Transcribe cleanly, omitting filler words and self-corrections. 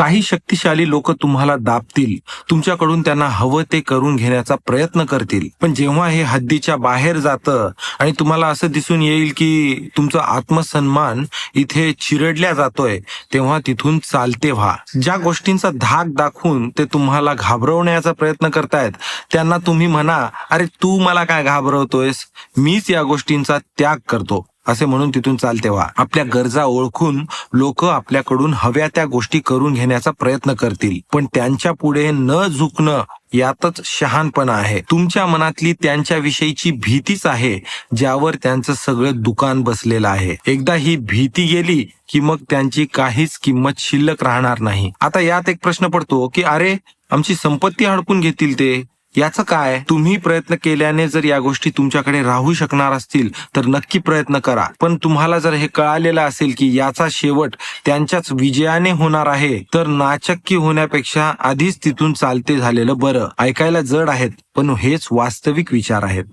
काही शक्तिशाली लोक तुम्हाला दाबतील, तुमच्याकडून त्यांना हवं ते करून घेण्याचा प्रयत्न करतील. पण जेव्हा हे हद्दीच्या बाहेर जातं आणि तुम्हाला असं दिसून येईल की तुमचा आत्मसन्मान इथे चिरडल्या जातोय, तेव्हा तिथून चालते व्हा. ज्या गोष्टींचा धाक दाखवून ते तुम्हाला घाबरवण्याचा प्रयत्न करतायत, त्यांना तुम्ही म्हणा, अरे तू मला काय घाबरवतोयस, मीच या गोष्टींचा त्याग करतो, असे म्हणून तिथून चालते व्हा. आपल्या गरजा ओळखून लोक आपल्याकडून हव्या त्या गोष्टी करून घेण्याचा प्रयत्न करतील, पण त्यांच्या पुढे न झुकणं यातच शहाणपणा आहे. तुमच्या मनातली त्यांच्याविषयीची भीतीच आहे ज्यावर त्यांचं सगळं दुकान बसलेलं आहे. एकदा ही भीती गेली की मग त्यांची काहीच किंमत शिल्लक राहणार नाही. आता यात एक प्रश्न पडतो की अरे, आमची संपत्ती हडपून घेतील ते, याचं काय? तुम्ही प्रयत्न केल्याने जर या गोष्टी तुमच्याकडे राहू शकणार असतील तर नक्की प्रयत्न करा. पण तुम्हाला जर हे कळालेलं असेल की याचा शेवट त्यांच्याच विजयाने होणार आहे, तर नाचक्की होण्यापेक्षा आधीच तिथून चालते झालेलं बरं. ऐकायला जड आहेत, पण हेच वास्तविक विचार आहेत.